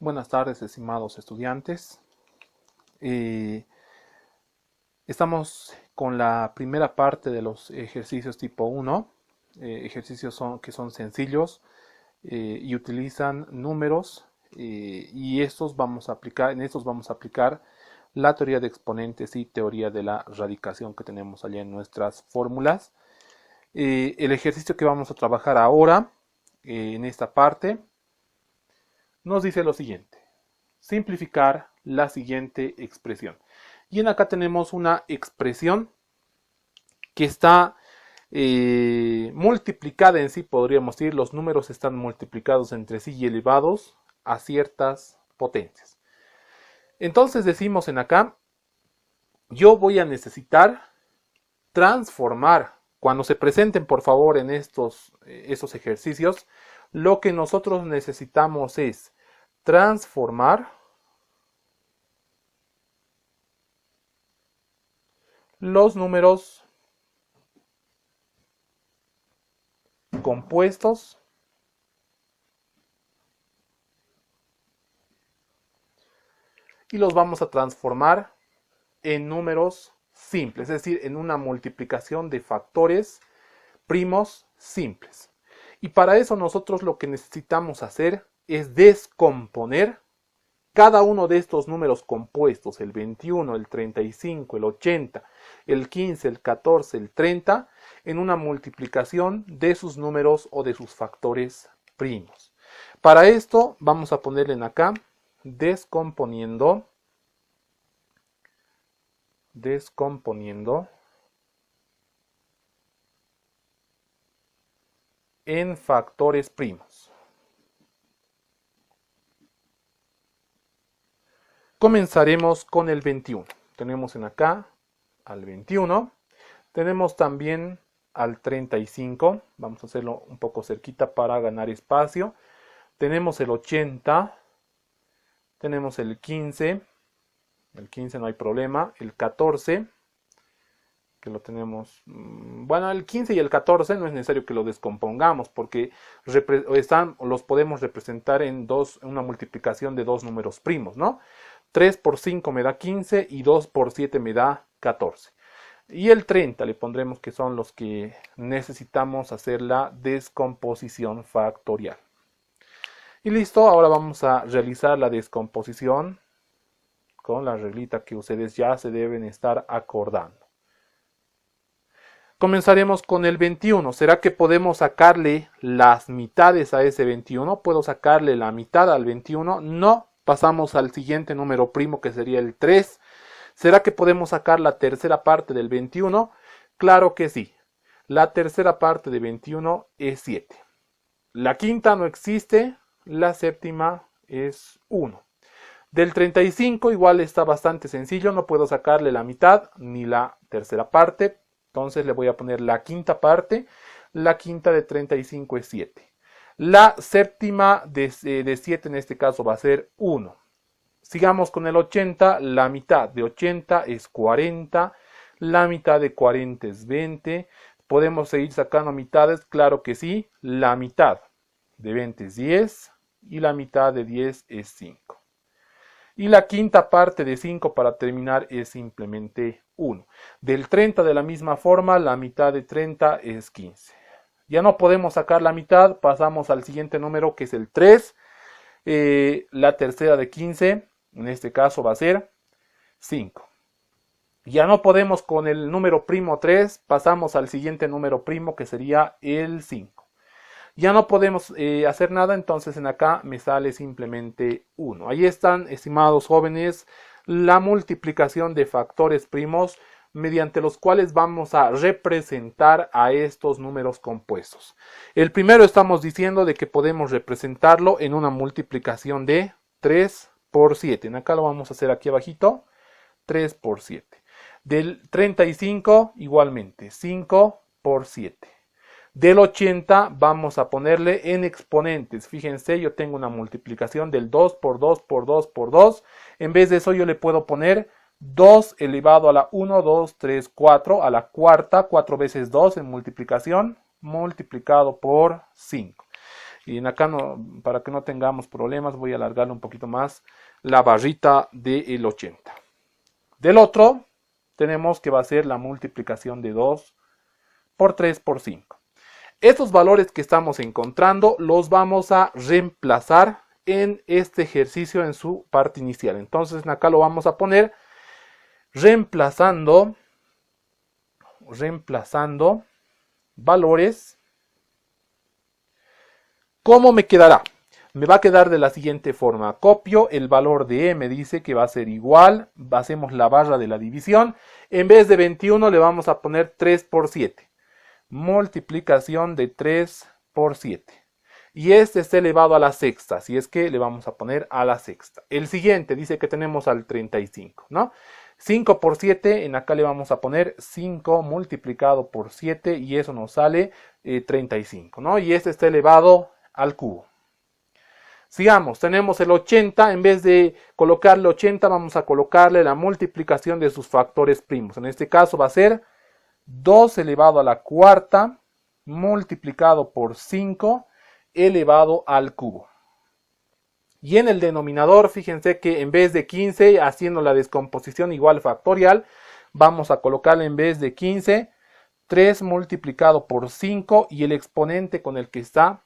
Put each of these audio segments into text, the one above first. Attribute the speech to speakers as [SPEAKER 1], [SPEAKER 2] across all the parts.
[SPEAKER 1] Buenas tardes, estimados estudiantes. Eh, Estamos con la primera parte de los ejercicios tipo 1. Ejercicios que son sencillos y utilizan números y en estos vamos a aplicar la teoría de exponentes y teoría de la radicación que tenemos allá en nuestras fórmulas. El ejercicio que vamos a trabajar ahora en esta parte nos dice lo siguiente: simplificar la siguiente expresión. Y en acá tenemos una expresión que está multiplicada en sí, podríamos decir, los números están multiplicados entre sí y elevados a ciertas potencias. Entonces decimos en acá, yo voy a necesitar transformar, cuando se presenten por favor en estos ejercicios, lo que nosotros necesitamos es transformar los números compuestos y los vamos a transformar en números simples, es decir, en una multiplicación de factores primos simples. Y para eso nosotros lo que necesitamos hacer es descomponer cada uno de estos números compuestos, el 21, el 35, el 80, el 15, el 14, el 30, en una multiplicación de sus números o de sus factores primos. Para esto vamos a ponerle en acá, descomponiendo en factores primos. Comenzaremos con el 21. Tenemos en acá al 21. Tenemos también al 35. Vamos a hacerlo un poco cerquita para ganar espacio. Tenemos el 80. Tenemos el 15. El 15 no hay problema. El 14. Que lo tenemos. Bueno, el 15 y el 14 no es necesario que lo descompongamos porque los podemos representar en una multiplicación de dos números primos, ¿no? 3 por 5 me da 15 y 2 por 7 me da 14. Y el 30 le pondremos que son los que necesitamos hacer la descomposición factorial. Y listo, ahora vamos a realizar la descomposición con la reglita que ustedes ya se deben estar acordando. Comenzaremos con el 21. ¿Será que podemos sacarle las mitades a ese 21? ¿Puedo sacarle la mitad al 21? No. Pasamos al siguiente número primo que sería el 3. ¿Será que podemos sacar la tercera parte del 21? Claro que sí. La tercera parte de 21 es 7. La quinta no existe. La séptima es 1. Del 35 igual está bastante sencillo. No puedo sacarle la mitad ni la tercera parte. Entonces le voy a poner la quinta parte. La quinta de 35 es 7. La séptima de 7 en este caso va a ser 1. Sigamos con el 80. La mitad de 80 es 40. La mitad de 40 es 20. ¿Podemos seguir sacando mitades? Claro que sí. La mitad de 20 es 10. Y la mitad de 10 es 5. Y la quinta parte de 5 para terminar es simplemente 1. Del 30 de la misma forma, la mitad de 30 es 15. Ya no podemos sacar la mitad, pasamos al siguiente número que es el 3. La tercera de 15, en este caso va a ser 5. Ya no podemos con el número primo 3, pasamos al siguiente número primo que sería el 5. Ya no podemos hacer nada, entonces en acá me sale simplemente 1. Ahí están, estimados jóvenes, la multiplicación de factores primos mediante los cuales vamos a representar a estos números compuestos. El primero estamos diciendo de que podemos representarlo en una multiplicación de 3 por 7. En acá lo vamos a hacer aquí abajito, 3 por 7. Del 35 igualmente, 5 por 7. Del 80 vamos a ponerle en exponentes. Fíjense, yo tengo una multiplicación del 2 por 2 por 2 por 2. En vez de eso yo le puedo poner 2 elevado a la 1, 2, 3, 4 a la cuarta, 4 veces 2 en multiplicación, multiplicado por 5. Y en acá, para que no tengamos problemas, voy a alargarle un poquito más la barrita del 80. Del otro, tenemos que va a ser la multiplicación de 2 por 3 por 5. Estos valores que estamos encontrando los vamos a reemplazar en este ejercicio en su parte inicial. Entonces acá lo vamos a poner reemplazando valores. ¿Cómo me quedará? Me va a quedar de la siguiente forma. Copio el valor de E, me dice que va a ser igual. Hacemos la barra de la división. En vez de 21 le vamos a poner 3 por 7. Multiplicación de 3 por 7. Y este está elevado a la sexta. Si es que le vamos a poner a la sexta. El siguiente dice que tenemos al 35, ¿no? 5 por 7, en acá le vamos a poner 5 multiplicado por 7 y eso nos sale 35, ¿no? Y este está elevado al cubo. Sigamos, tenemos el 80, en vez de colocarle 80 vamos a colocarle la multiplicación de sus factores primos. En este caso va a ser 2 elevado a la cuarta multiplicado por 5 elevado al cubo. Y en el denominador, fíjense que en vez de 15, haciendo la descomposición igual factorial, vamos a colocarle en vez de 15, 3 multiplicado por 5 y el exponente con el que está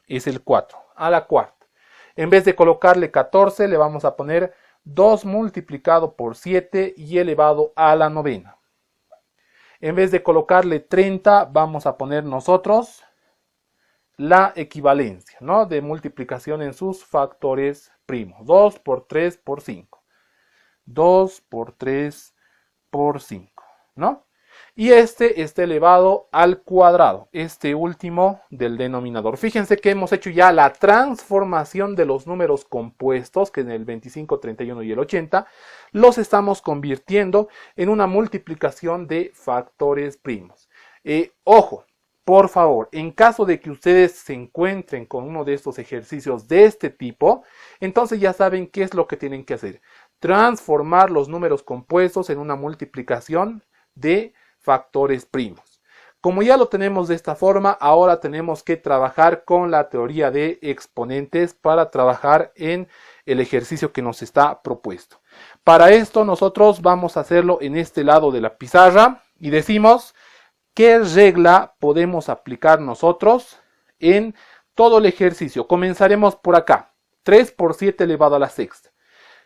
[SPEAKER 1] es el 4, a la cuarta. En vez de colocarle 14, le vamos a poner 2 multiplicado por 7 y elevado a la novena. En vez de colocarle 30, vamos a poner nosotros la equivalencia, ¿no? De multiplicación en sus factores primos. 2 por 3 por 5. 2 por 3 por 5, ¿no? Y este está elevado al cuadrado, este último del denominador. Fíjense que hemos hecho ya la transformación de los números compuestos, que en el 25, 31 y el 80, los estamos convirtiendo en una multiplicación de factores primos. Ojo. Por favor, en caso de que ustedes se encuentren con uno de estos ejercicios de este tipo, entonces ya saben qué es lo que tienen que hacer. Transformar los números compuestos en una multiplicación de factores primos. Como ya lo tenemos de esta forma, ahora tenemos que trabajar con la teoría de exponentes para trabajar en el ejercicio que nos está propuesto. Para esto nosotros vamos a hacerlo en este lado de la pizarra y decimos: ¿qué regla podemos aplicar nosotros en todo el ejercicio? Comenzaremos por acá. 3 por 7 elevado a la sexta.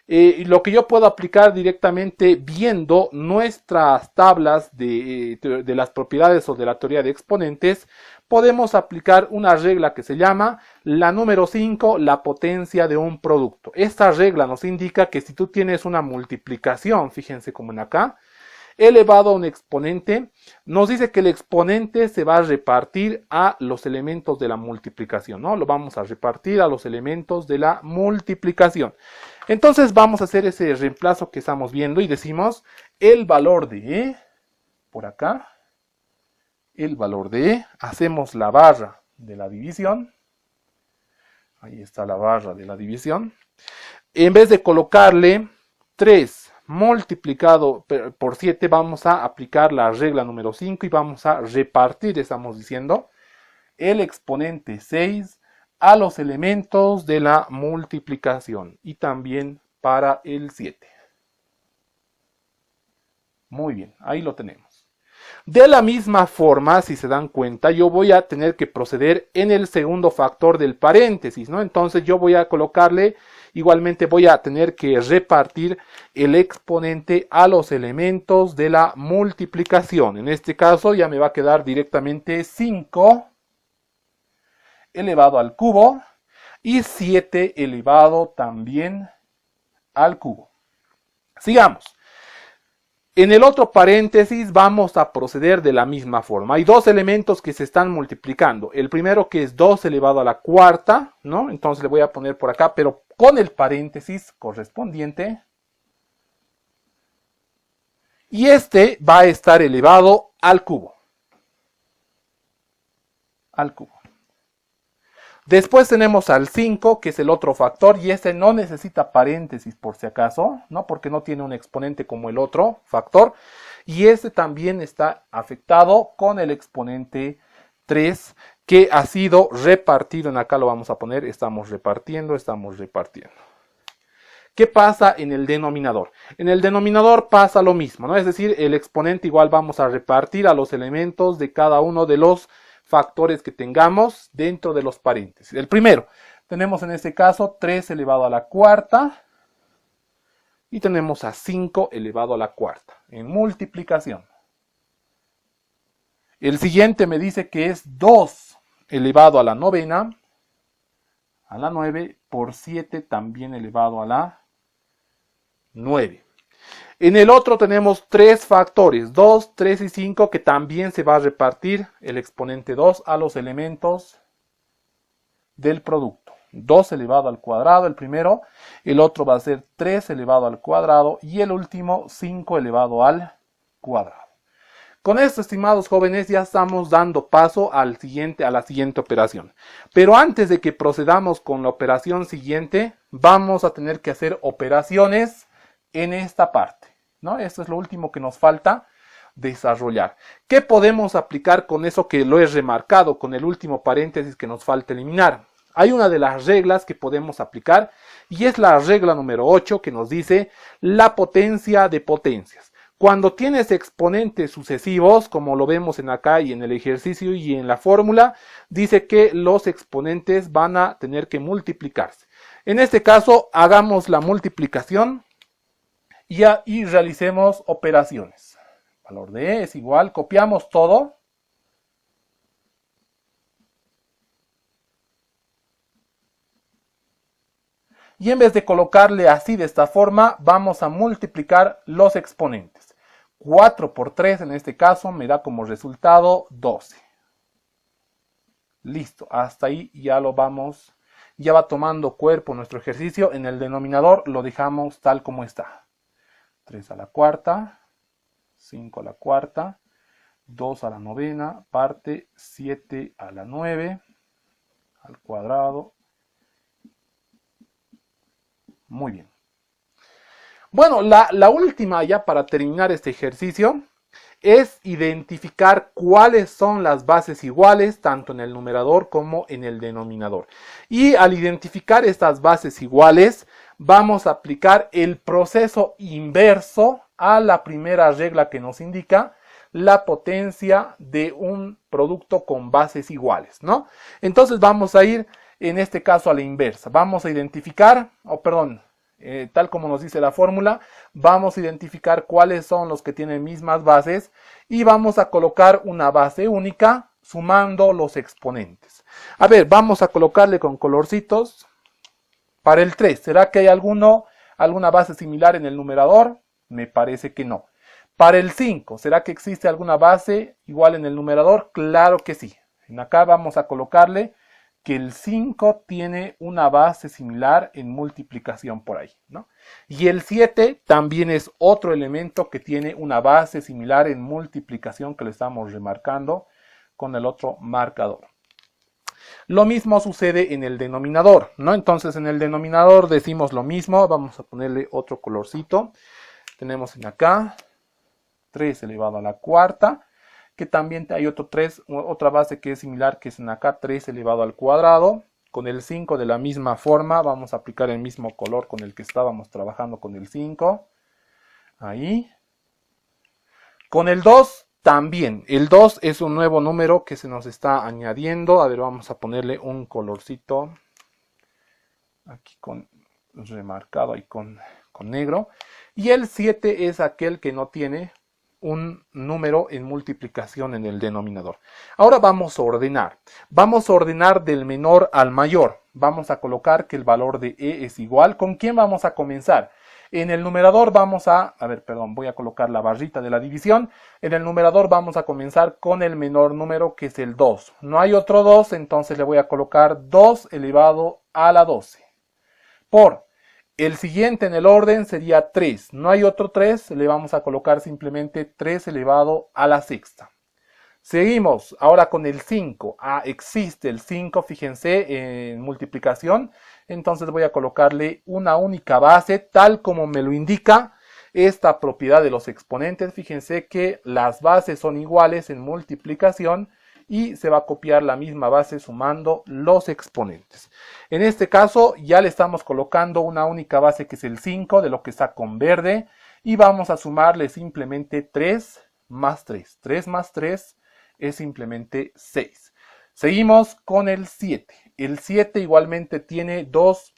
[SPEAKER 1] Lo que yo puedo aplicar directamente viendo nuestras tablas de las propiedades o de la teoría de exponentes, podemos aplicar una regla que se llama la número 5, la potencia de un producto. Esta regla nos indica que si tú tienes una multiplicación, fíjense como en acá, elevado a un exponente, nos dice que el exponente se va a repartir a los elementos de la multiplicación, ¿no? Lo vamos a repartir a los elementos de la multiplicación. Entonces vamos a hacer ese reemplazo que estamos viendo y decimos el valor de E, por acá, el valor de E, hacemos la barra de la división, ahí está la barra de la división, en vez de colocarle 3 multiplicado por 7, vamos a aplicar la regla número 5 y vamos a repartir, estamos diciendo, el exponente 6 a los elementos de la multiplicación y también para el 7. Muy bien, ahí lo tenemos. De la misma forma, si se dan cuenta, yo voy a tener que proceder en el segundo factor del paréntesis, ¿no? Entonces yo voy a colocarle, igualmente voy a tener que repartir el exponente a los elementos de la multiplicación. En este caso ya me va a quedar directamente 5 elevado al cubo y 7 elevado también al cubo. Sigamos. En el otro paréntesis vamos a proceder de la misma forma. Hay dos elementos que se están multiplicando. El primero que es 2 elevado a la cuarta, ¿no? Entonces le voy a poner por acá, pero con el paréntesis correspondiente. Y este va a estar elevado al cubo. Al cubo. Después tenemos al 5, que es el otro factor, y este no necesita paréntesis por si acaso, ¿no? Porque no tiene un exponente como el otro factor. Y este también está afectado con el exponente 3, que ha sido repartido. En acá lo vamos a poner, estamos repartiendo, estamos repartiendo. ¿Qué pasa en el denominador? En el denominador pasa lo mismo, ¿no? Es decir, el exponente igual vamos a repartir a los elementos de cada uno de los factores que tengamos dentro de los paréntesis. El primero, tenemos en este caso 3 elevado a la cuarta y tenemos a 5 elevado a la cuarta en multiplicación. El siguiente me dice que es 2 elevado a la novena, a la 9 por 7 también elevado a la 9. En el otro tenemos 3 factores, 2, 3 y 5, que también se va a repartir el exponente 2 a los elementos del producto. 2 elevado al cuadrado el primero, el otro va a ser 3 elevado al cuadrado y el último 5 elevado al cuadrado. Con esto, estimados jóvenes, ya estamos dando paso a la siguiente operación. Pero antes de que procedamos con la operación siguiente, vamos a tener que hacer operaciones en esta parte, ¿no? Esto es lo último que nos falta desarrollar. ¿Qué podemos aplicar con eso que lo he remarcado, con el último paréntesis que nos falta eliminar? Hay una de las reglas que podemos aplicar y es la regla número 8 que nos dice la potencia de potencias. Cuando tienes exponentes sucesivos, como lo vemos en acá y en el ejercicio y en la fórmula, dice que los exponentes van a tener que multiplicarse. En este caso, hagamos la multiplicación y realicemos operaciones. El valor de E es igual, copiamos todo. Y en vez de colocarle así de esta forma, vamos a multiplicar los exponentes. 4 por 3 en este caso me da como resultado 12. Listo, hasta ahí ya lo vamos, ya va tomando cuerpo nuestro ejercicio. En el denominador lo dejamos tal como está. 3 a la cuarta, 5 a la cuarta, 2 a la novena, parte 7 a la 9, al cuadrado. Muy bien. Bueno, la última ya para terminar este ejercicio es identificar cuáles son las bases iguales tanto en el numerador como en el denominador. Y al identificar estas bases iguales vamos a aplicar el proceso inverso a la primera regla que nos indica la potencia de un producto con bases iguales, ¿no? Entonces vamos a ir en este caso a la inversa. Vamos a identificar, tal como nos dice la fórmula, vamos a identificar cuáles son los que tienen mismas bases y vamos a colocar una base única sumando los exponentes. A ver, vamos a colocarle con colorcitos. Para el 3, ¿será que hay alguna base similar en el numerador? Me parece que no. Para el 5, ¿será que existe alguna base igual en el numerador? Claro que sí. En acá vamos a colocarle que el 5 tiene una base similar en multiplicación por ahí, ¿no? Y el 7 también es otro elemento que tiene una base similar en multiplicación que le estamos remarcando con el otro marcador. Lo mismo sucede en el denominador, ¿no? Entonces en el denominador decimos lo mismo, vamos a ponerle otro colorcito. Tenemos en acá 3 elevado a la cuarta, que también hay otra base que es similar, que es en acá 3 elevado al cuadrado. Con el 5 de la misma forma vamos a aplicar el mismo color con el que estábamos trabajando con el 5. Ahí. Con el 2 también. El 2 es un nuevo número que se nos está añadiendo. A ver, vamos a ponerle un colorcito. Aquí con remarcado ahí con negro. Y el 7 es aquel que no tiene un número en multiplicación en el denominador. Ahora vamos a ordenar. Vamos a ordenar del menor al mayor. Vamos a colocar que el valor de E es igual. ¿Con quién vamos a comenzar? En el numerador voy a colocar la barrita de la división. En el numerador vamos a comenzar con el menor número, que es el 2. No hay otro 2, entonces le voy a colocar 2 elevado a la 12. Por el siguiente en el orden sería 3. No hay otro 3, le vamos a colocar simplemente 3 elevado a la sexta. Seguimos ahora con el 5. Existe el 5, fíjense, en multiplicación. Entonces voy a colocarle una única base, tal como me lo indica esta propiedad de los exponentes. Fíjense que las bases son iguales en multiplicación y se va a copiar la misma base sumando los exponentes. En este caso ya le estamos colocando una única base que es el 5 de lo que está con verde y vamos a sumarle simplemente 3 más 3. 3 más 3 es simplemente 6. Seguimos con el 7. El 7 igualmente tiene dos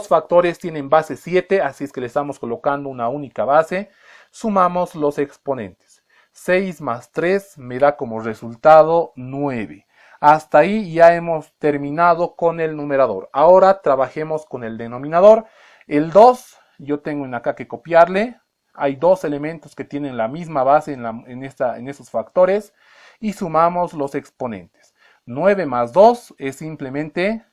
[SPEAKER 1] factores, tienen base 7, así es que le estamos colocando una única base. Sumamos los exponentes. 6 más 3 me da como resultado 9. Hasta ahí ya hemos terminado con el numerador. Ahora trabajemos con el denominador. El 2, yo tengo en acá que copiarle. Hay dos elementos que tienen la misma base en esos factores. Y sumamos los exponentes. 9 más 2 es simplemente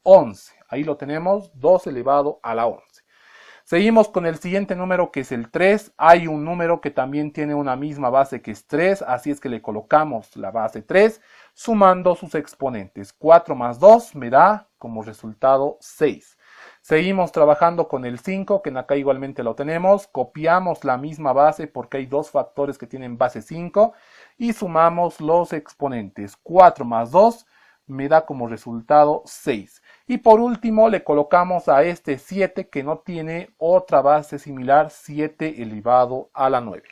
[SPEAKER 1] 11. Ahí lo tenemos, 2 elevado a la 11. Seguimos con el siguiente número que es el 3. Hay un número que también tiene una misma base que es 3, así es que le colocamos la base 3 sumando sus exponentes. 4 más 2 me da como resultado 6. Seguimos trabajando con el 5, que en acá igualmente lo tenemos. Copiamos la misma base porque hay dos factores que tienen base 5 y sumamos los exponentes. 4 más 2 me da como resultado 6. Y por último le colocamos a este 7 que no tiene otra base similar, 7 elevado a la 9.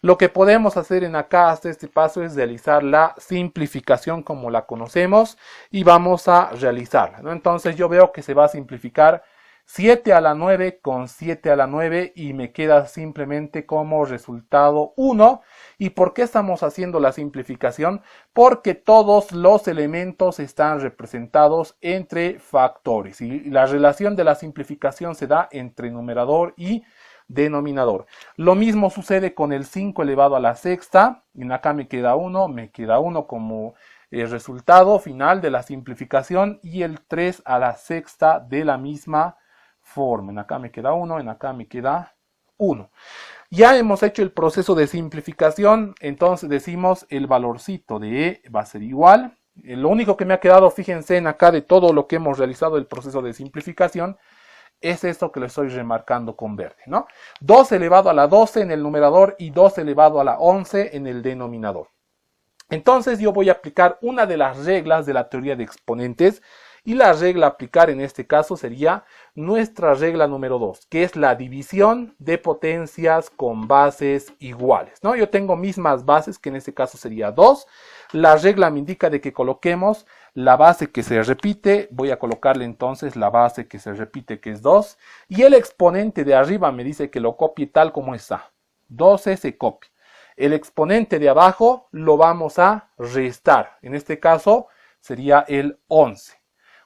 [SPEAKER 1] Lo que podemos hacer en acá hasta este paso es realizar la simplificación como la conocemos y vamos a realizarla, ¿no? Entonces yo veo que se va a simplificar 7 a la 9 con 7 a la 9 y me queda simplemente como resultado 1. ¿Y por qué estamos haciendo la simplificación? Porque todos los elementos están representados entre factores y la relación de la simplificación se da entre numerador y denominador. Lo mismo sucede con el 5 elevado a la sexta. En acá me queda 1 como el resultado final de la simplificación y el 3 a la sexta de la misma forma. En acá me queda 1, en acá me queda 1. Ya hemos hecho el proceso de simplificación, entonces decimos el valorcito de E va a ser igual. Lo único que me ha quedado, fíjense en acá de todo lo que hemos realizado el proceso de simplificación, es esto que lo estoy remarcando con verde, ¿no? 2 elevado a la 12 en el numerador y 2 elevado a la 11 en el denominador. Entonces yo voy a aplicar una de las reglas de la teoría de exponentes y la regla a aplicar en este caso sería nuestra regla número 2, que es la división de potencias con bases iguales, ¿no? Yo tengo mismas bases, que en este caso sería 2. La regla me indica de que coloquemos la base que se repite. Voy a colocarle entonces la base que se repite, que es 2. Y el exponente de arriba me dice que lo copie tal como está. 12 se copia. El exponente de abajo lo vamos a restar. En este caso sería el 11.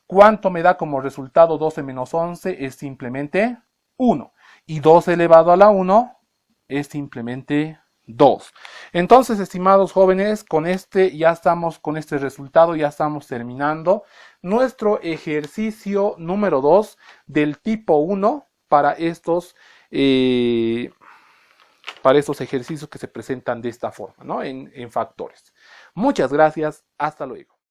[SPEAKER 1] ¿Cuánto me da como resultado 12 menos 11? Es simplemente 1. Y 2 elevado a la 1 es simplemente 2. Entonces, estimados jóvenes, con este resultado ya estamos terminando nuestro ejercicio número 2 del tipo 1 para estos ejercicios que se presentan de esta forma, ¿no? En factores. Muchas gracias. Hasta luego.